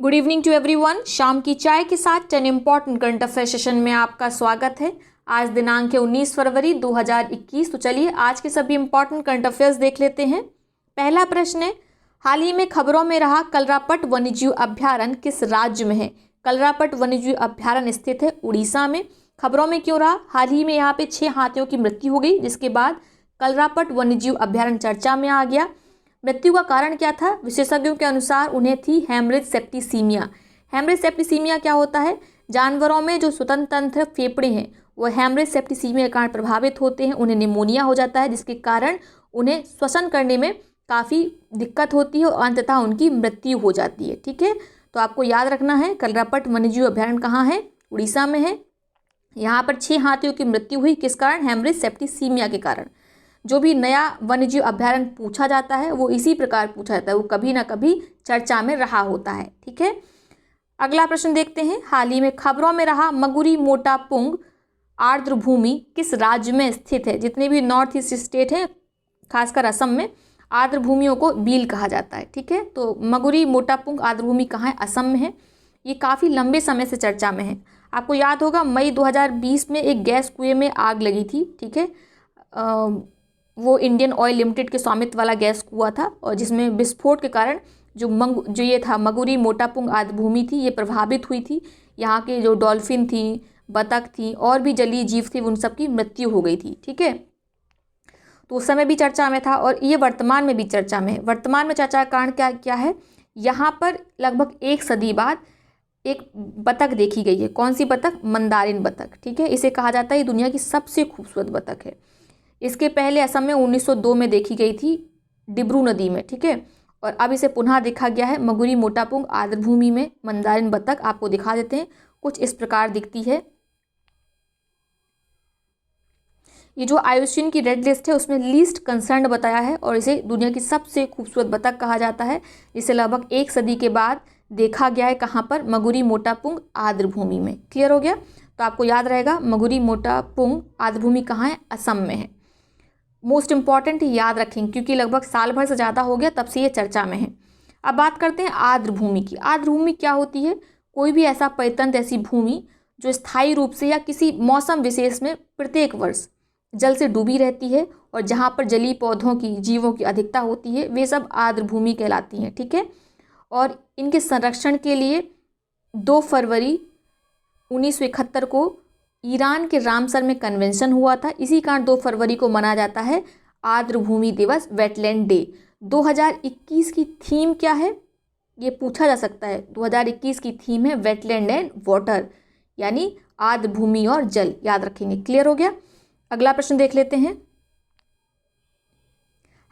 Good evening to everyone. शाम की चाय के साथ 10 इम्पॉर्टेंट करंट अफेयर सेशन में आपका स्वागत है। आज दिनांक है 19 फरवरी 2021। तो चलिए आज के सभी इम्पॉर्टेंट करंट अफेयर्स देख लेते हैं। पहला प्रश्न है, हाल ही में खबरों में रहा कलरापट वन्यजीव अभ्यारण्य किस राज्य में है? कलरापट वन्यजीव अभ्यारण्य स्थित है उड़ीसा में। खबरों में क्यों रहा? हाल ही में यहाँ पे 6 हाथियों की मृत्यु हो गई, जिसके बाद कलरापट वन्यजीव अभ्यारण्य चर्चा में आ गया। मृत्यु का कारण क्या था? विशेषज्ञों के अनुसार उन्हें थी हेमरेज सेप्टिसीमिया। हेमरेज सेप्टिसीमिया क्या होता है? जानवरों में जो स्वतंत्र तंत्र फेफड़े हैं वो हेमरेज सेप्टिसीमिया के कारण प्रभावित होते हैं, उन्हें निमोनिया हो जाता है, जिसके कारण उन्हें श्वसन करने में काफ़ी दिक्कत होती है और अंततः उनकी मृत्यु हो जाती है। ठीक है, तो आपको याद रखना है कलरापट वन्यजीव अभ्यारण्य कहाँ है? उड़ीसा में है। यहाँ पर 6 हाथियों की मृत्यु हुई, किस कारण? हेमरेज सेप्टिसीमिया के कारण। जो भी नया वन्यजीव अभ्यारण्य पूछा जाता है वो इसी प्रकार पूछा जाता है, वो कभी ना कभी चर्चा में रहा होता है। ठीक है, अगला प्रश्न देखते हैं। हाल ही में खबरों में रहा मगुरी मोटा पुंग आर्द्र भूमि किस राज्य में स्थित है? जितने भी नॉर्थ ईस्ट स्टेट हैं, खासकर असम में आर्द्र भूमियों को बील कहा जाता है। ठीक है, तो मगुरी मोटा पुंग आर्द्र भूमि कहाँ है? असम में है। ये काफ़ी लंबे समय से चर्चा में है। आपको याद होगा मई 2020 में एक गैस कुएं में आग लगी थी। ठीक है, वो इंडियन ऑयल लिमिटेड के स्वामित्व वाला गैस कुआं था और जिसमें विस्फोट के कारण जो ये था मगुरी मोटापुंग आर्द्र भूमि थी, ये प्रभावित हुई थी। यहाँ के जो डॉल्फिन थी, बतख थी और भी जलीय जीव थे, उन सब की मृत्यु हो गई थी। ठीक है, तो उस समय भी चर्चा में था और ये वर्तमान में भी चर्चा में है। वर्तमान में चर्चा का कारण क्या क्या है? यहाँ पर लगभग 1 सदी बाद एक बतख देखी गई है। कौन सी बतख? मंदारिन बतख। ठीक है, इसे कहा जाता है ये दुनिया की सबसे खूबसूरत बतख है। इसके पहले असम में 1902 में देखी गई थी डिब्रू नदी में। ठीक है, और अब इसे पुनः देखा गया है मगुरी मोटापुंग आर्द्र भूमि में। मंदारिन बतख आपको दिखा देते हैं, कुछ इस प्रकार दिखती है। ये जो IUCN की रेड लिस्ट है उसमें लीस्ट कंसर्न बताया है और इसे दुनिया की सबसे खूबसूरत बतख कहा जाता है। इसे लगभग 1 सदी के बाद देखा गया है। कहाँ पर? मगुरी मोटापुंग आर्द्र भूमि में। क्लियर हो गया? तो आपको याद रहेगा मगुरी मोटापुंग आर्द्र भूमि कहाँ है? असम में है। मोस्ट इंपॉर्टेंट याद रखेंगे क्योंकि लगभग साल भर से ज़्यादा हो गया तब से ये चर्चा में है। अब बात करते हैं आर्द्र भूमि की। आर्द्र भूमि क्या होती है? कोई भी ऐसा परितंत्र, ऐसी भूमि जो स्थायी रूप से या किसी मौसम विशेष में प्रत्येक वर्ष जल से डूबी रहती है और जहाँ पर जलीय पौधों की, जीवों की अधिकता होती है, वे सब आर्द्र भूमि कहलाती हैं। ठीक है, और इनके संरक्षण के लिए 2 फरवरी 1971 को ईरान के रामसर में कन्वेंशन हुआ था। इसी कारण 2 फरवरी को मनाया जाता है आर्द्र भूमि दिवस, वेटलैंड डे। 2021 की थीम क्या है? ये पूछा जा सकता है। 2021 की थीम है वेटलैंड एंड वाटर, यानी आर्द्र भूमि और जल। याद रखेंगे। क्लियर हो गया? अगला प्रश्न देख लेते हैं।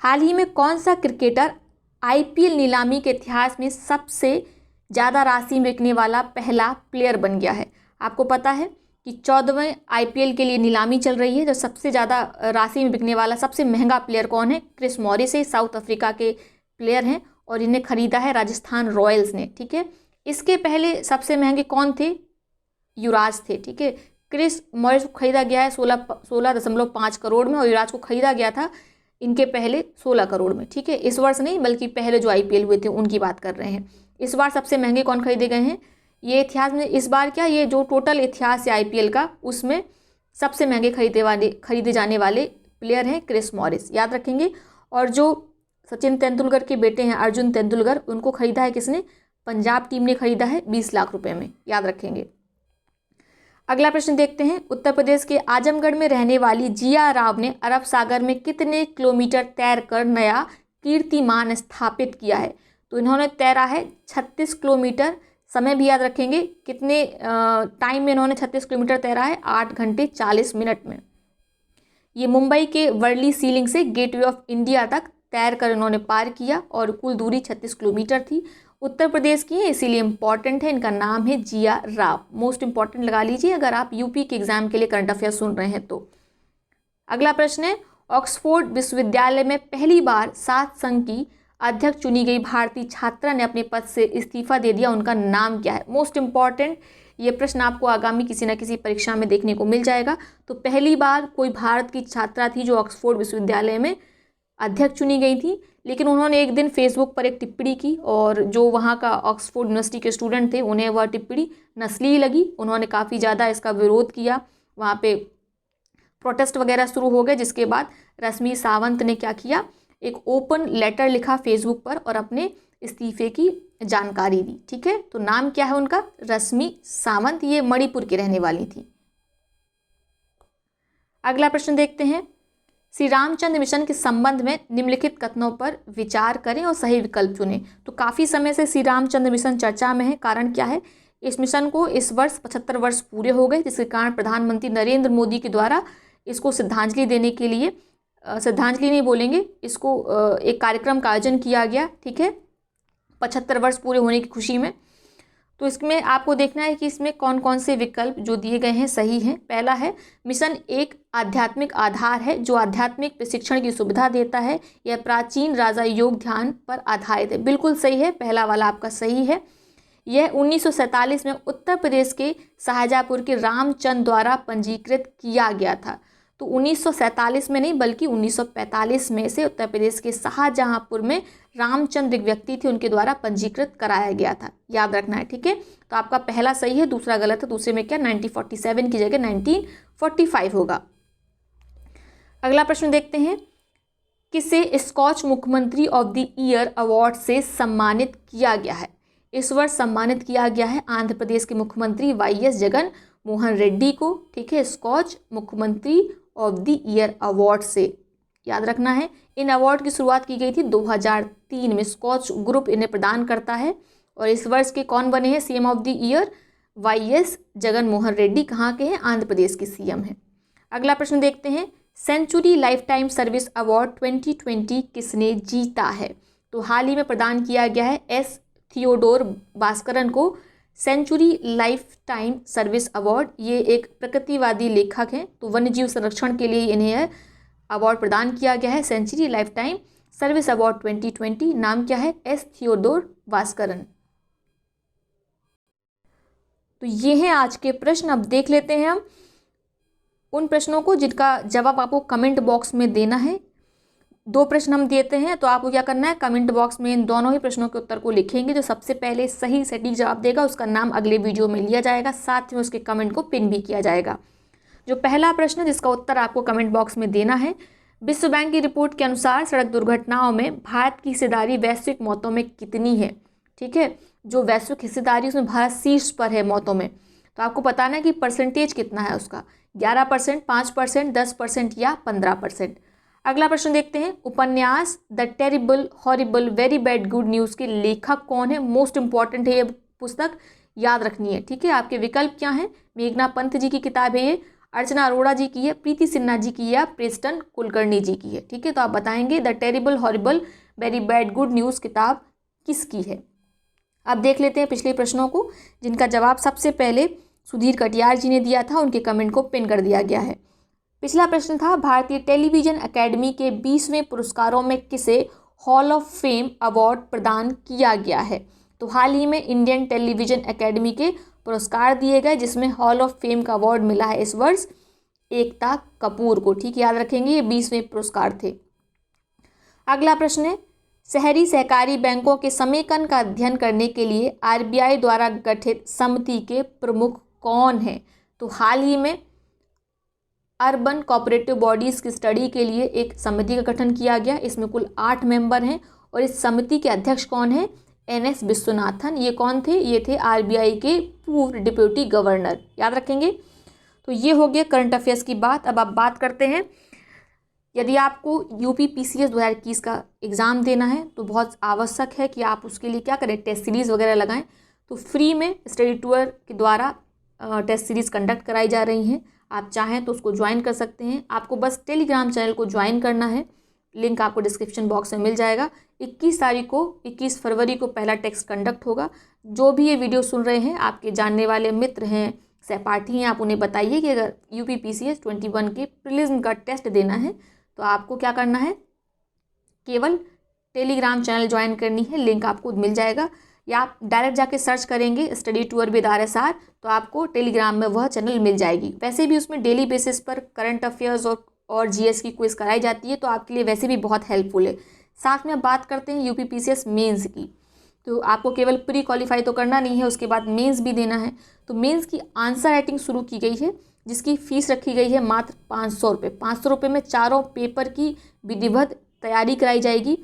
हाल ही में कौन सा क्रिकेटर IPL नीलामी के इतिहास में सबसे ज़्यादा राशि में बिकने वाला पहला प्लेयर बन गया है? आपको पता है कि 14वें IPL के लिए नीलामी चल रही है। जो सबसे ज़्यादा राशि में बिकने वाला सबसे महंगा प्लेयर कौन है? क्रिस मॉरिस है, साउथ अफ्रीका के प्लेयर हैं और इन्हें खरीदा है राजस्थान रॉयल्स ने। ठीक है, इसके पहले सबसे महंगे कौन थे? युवराज थे। ठीक है, क्रिस मॉरिस को खरीदा गया है 16.5 करोड़ में और युवराज को खरीदा गया था इनके पहले 16 करोड़ में। ठीक है, इस वर्ष नहीं बल्कि पहले जो IPL हुए थे उनकी बात कर रहे हैं। इस बार सबसे महंगे कौन खरीदे गए हैं? ये इतिहास में इस बार क्या, ये जो टोटल इतिहास है IPL का, उसमें सबसे महंगे खरीदे जाने वाले प्लेयर हैं क्रिस मॉरिस। याद रखेंगे। और जो सचिन तेंदुलकर के बेटे हैं अर्जुन तेंदुलकर, उनको खरीदा है किसने? पंजाब टीम ने खरीदा है 20 लाख रुपए में। याद रखेंगे। अगला प्रश्न देखते हैं। उत्तर प्रदेश के आजमगढ़ में रहने वाली जिया राव ने अरब सागर में कितने किलोमीटर तैरकर नया कीर्तिमान स्थापित किया है? तो इन्होंने तैरा है 36 किलोमीटर। समय भी याद रखेंगे, कितने टाइम में इन्होंने 36 किलोमीटर तैरा है? 8 घंटे 40 मिनट में। ये मुंबई के वर्ली सीलिंग से गेटवे ऑफ इंडिया तक तैर कर इन्होंने पार किया और कुल दूरी 36 किलोमीटर थी। उत्तर प्रदेश की है इसीलिए इम्पॉर्टेंट है। इनका नाम है जिया राव। मोस्ट इंपॉर्टेंट लगा लीजिए अगर आप यूपी के एग्जाम के लिए करंट अफेयर सुन रहे हैं तो। अगला प्रश्न है, ऑक्सफोर्ड विश्वविद्यालय में पहली बार 7 संघ की अध्यक्ष चुनी गई भारतीय छात्रा ने अपने पद से इस्तीफा दे दिया, उनका नाम क्या है? मोस्ट इंपॉर्टेंट ये प्रश्न आपको आगामी किसी न किसी परीक्षा में देखने को मिल जाएगा। तो पहली बार कोई भारत की छात्रा थी जो ऑक्सफोर्ड विश्वविद्यालय में अध्यक्ष चुनी गई थी, लेकिन उन्होंने एक दिन फेसबुक पर एक टिप्पणी की और जो वहाँ का ऑक्सफोर्ड यूनिवर्सिटी के स्टूडेंट थे उन्हें वह टिप्पणी नस्लीय लगी। उन्होंने काफ़ी ज़्यादा इसका विरोध किया, वहाँ पे प्रोटेस्ट वगैरह शुरू हो गए, जिसके बाद रश्मि सावंत ने क्या किया, एक ओपन लेटर लिखा फेसबुक पर और अपने इस्तीफे की जानकारी दी। ठीक है, तो नाम क्या है उनका, रश्मि सावंत, ये मणिपुर की रहने वाली थी। अगला प्रश्न देखते हैं, श्री रामचंद्र मिशन के संबंध में निम्नलिखित कथनों पर विचार करें और सही विकल्प चुनें। तो काफ़ी समय से श्री रामचंद्र मिशन चर्चा में है। कारण क्या है, इस मिशन को इस वर्ष 75 वर्ष पूरे हो गए, जिसके कारण प्रधानमंत्री नरेंद्र मोदी के द्वारा इसको श्रद्धांजलि देने के लिए, श्रद्धांजलि नहीं बोलेंगे, इसको एक कार्यक्रम का आयोजन किया गया। ठीक है, 75 वर्ष पूरे होने की खुशी में। तो इसमें आपको देखना है कि इसमें कौन कौन से विकल्प जो दिए गए हैं सही हैं। पहला है, मिशन एक आध्यात्मिक आधार है जो आध्यात्मिक प्रशिक्षण की सुविधा देता है। यह प्राचीन राजा योग ध्यान पर आधारित है। बिल्कुल सही है, पहला वाला आपका सही है। यह 1947 में उत्तर प्रदेश के शाहजहाँपुर के रामचंद द्वारा पंजीकृत किया गया था। तो 1947 में नहीं बल्कि 1945 में से उत्तर प्रदेश के शाहजहाँपुर में रामचंद्र एक व्यक्ति थे, उनके द्वारा पंजीकृत कराया गया था, याद रखना है। ठीक है, तो आपका पहला सही है, दूसरा गलत है। दूसरे में क्या 1947 की जगह 1945 होगा। अगला प्रश्न देखते हैं, किसे स्कॉच मुख्यमंत्री ऑफ द ईयर अवार्ड से सम्मानित किया गया है। इस वर्ष सम्मानित किया गया है आंध्र प्रदेश के मुख्यमंत्री YS जगन मोहन रेड्डी को। ठीक है, स्कॉच मुख्यमंत्री ऑफ द ईयर अवार्ड से, याद रखना है। इन अवार्ड की शुरुआत की गई थी 2003 में, स्कॉच ग्रुप इन्हें प्रदान करता है। और इस वर्ष के कौन बने हैं CM of the year, YS Jagan Mohan Reddy. कहाँ के हैं, आंध्र प्रदेश के CM हैं। अगला प्रश्न देखते हैं, century life time service award 2020 किसने जीता है। तो हाल ही में प्रदान किया गया है S थियोडोर भास्करन को century life time service award. ये एक प्रकृतिवादी लेखक हैं, तो वन्य जीव संरक्षण के लिए इन्हें अवार्ड प्रदान किया गया है, century life time service award 2020। नाम क्या है, S थियोडोर भास्करन। तो ये हैं आज के प्रश्न। अब देख लेते हैं हम उन प्रश्नों को जिनका जवाब आपको कमेंट बॉक्स में देना है। 2 प्रश्न हम देते हैं, तो आपको क्या करना है, कमेंट बॉक्स में इन दोनों ही प्रश्नों के उत्तर को लिखेंगे। जो सबसे पहले सही सटीक जवाब देगा उसका नाम अगले वीडियो में लिया जाएगा, साथ में उसके कमेंट को पिन भी किया जाएगा। जो पहला प्रश्न है जिसका उत्तर आपको कमेंट बॉक्स में देना है, विश्व बैंक की रिपोर्ट के अनुसार सड़क दुर्घटनाओं में भारत की हिस्सेदारी वैश्विक मौतों में कितनी है। ठीक है, जो वैश्विक हिस्सेदारी उसमें भारत शीर्ष पर है मौतों में। तो आपको बताना है कि परसेंटेज कितना है उसका, 11%, 5%, 10% या 15%। अगला प्रश्न देखते हैं, उपन्यास the terrible horrible very bad good news के लेखक कौन है। मोस्ट इंपॉर्टेंट है ये पुस्तक, याद रखनी है। ठीक है, आपके विकल्प क्या हैं, मेघना पंत जी की किताब है ये, अर्चना अरोड़ा जी की है, प्रीति सिन्हा जी की या प्रेस्टन कुलकर्णी जी की है। ठीक है, तो आप बताएंगे the terrible horrible very bad good news किताब किसकी है। अब देख लेते हैं पिछले प्रश्नों को जिनका जवाब सबसे पहले सुधीर कटियार जी ने दिया था, उनके कमेंट को पिन कर दिया गया है। पिछला प्रश्न था, भारतीय टेलीविजन अकेडमी के 20वें पुरस्कारों में किसे हॉल ऑफ फेम अवार्ड प्रदान किया गया है। तो हाल ही में इंडियन टेलीविजन अकेडमी के पुरस्कार दिए गए, जिसमें हॉल ऑफ फेम का अवार्ड मिला है इस वर्ष एकता कपूर को। ठीक, याद रखेंगे ये 20वें पुरस्कार थे। अगला प्रश्न है, शहरी सहकारी बैंकों के समेकन का अध्ययन करने के लिए RBI द्वारा गठित समिति के प्रमुख कौन हैं। तो हाल ही में अर्बन कोऑपरेटिव बॉडीज़ की स्टडी के लिए एक समिति का गठन किया गया। इसमें कुल 8 मेंबर हैं और इस समिति के अध्यक्ष कौन है, NS विश्वनाथन। ये कौन थे, ये थे RBI के पूर्व डिप्टी गवर्नर, याद रखेंगे। तो ये हो गया करंट अफेयर्स की बात। अब आप बात करते हैं, यदि आपको UPPCS 2021 का एग्ज़ाम देना है तो बहुत आवश्यक है कि आप उसके लिए क्या करें, टेस्ट सीरीज़ वगैरह लगाएं। तो फ्री में स्टडी टूर के द्वारा टेस्ट सीरीज़ कंडक्ट कराई जा रही हैं। आप चाहें तो उसको ज्वाइन कर सकते हैं। आपको बस टेलीग्राम चैनल को ज्वाइन करना है, लिंक आपको डिस्क्रिप्शन बॉक्स में मिल जाएगा। 21 फरवरी को पहला टेस्ट कंडक्ट होगा। जो भी ये वीडियो सुन रहे हैं, आपके जानने वाले मित्र हैं, सहपाठी हैं, आप उन्हें बताइए कि अगर UPPCS 21 के प्रीलिम्स का टेस्ट देना है तो आपको क्या करना है, केवल टेलीग्राम चैनल ज्वाइन करनी है, लिंक आपको मिल जाएगा। या आप डायरेक्ट जाके सर्च करेंगे स्टडी टूर विद RSR तो आपको टेलीग्राम में वह चैनल मिल जाएगी। वैसे भी उसमें डेली बेसिस पर करंट अफेयर्स और GS की क्विज कराई जाती है, तो आपके लिए वैसे भी बहुत हेल्पफुल है। साथ में अब बात करते हैं यूपीपीसीएस मेंस की। तो आपको केवल प्री क्वालिफाई तो करना नहीं है, उसके बाद मेंस भी देना है। तो मेंस की आंसर राइटिंग शुरू की गई है, जिसकी फ़ीस रखी गई है मात्र 500 रुपये। 500 रुपये में चारों पेपर की विधिवत तैयारी कराई जाएगी।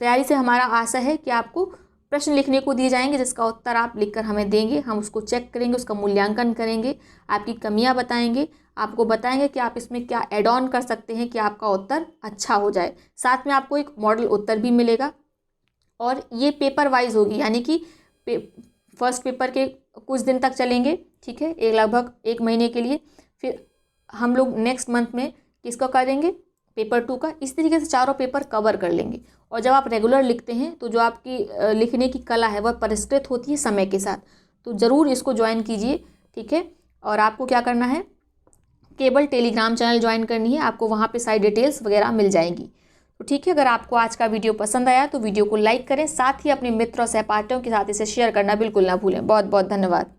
तैयारी से हमारा आशा है कि आपको प्रश्न लिखने को दिए जाएंगे, जिसका उत्तर आप लिखकर हमें देंगे। हम उसको चेक करेंगे, उसका मूल्यांकन करेंगे, आपकी कमियां बताएंगे, आपको बताएंगे कि आप इसमें क्या ऐड ऑन कर सकते हैं कि आपका उत्तर अच्छा हो जाए। साथ में आपको एक मॉडल उत्तर भी मिलेगा और ये पेपर वाइज होगी, यानी कि फर्स्ट पेपर के कुछ दिन तक चलेंगे, ठीक है, लगभग 1 महीने के लिए। फिर हम लोग नेक्स्ट मंथ में किसका करेंगे, पेपर 2 का। इस तरीके से चारों पेपर कवर कर लेंगे। और जब आप रेगुलर लिखते हैं तो जो आपकी लिखने की कला है वह परिष्कृत होती है समय के साथ। तो ज़रूर इसको ज्वाइन कीजिए, ठीक है। और आपको क्या करना है, केवल टेलीग्राम चैनल ज्वाइन करनी है, आपको वहाँ पे सारी डिटेल्स वगैरह मिल जाएंगी। तो ठीक है, अगर आपको आज का वीडियो पसंद आया तो वीडियो को लाइक करें, साथ ही अपने मित्रों सहपाठियों के साथ इसे शेयर करना बिल्कुल ना भूलें। बहुत बहुत धन्यवाद।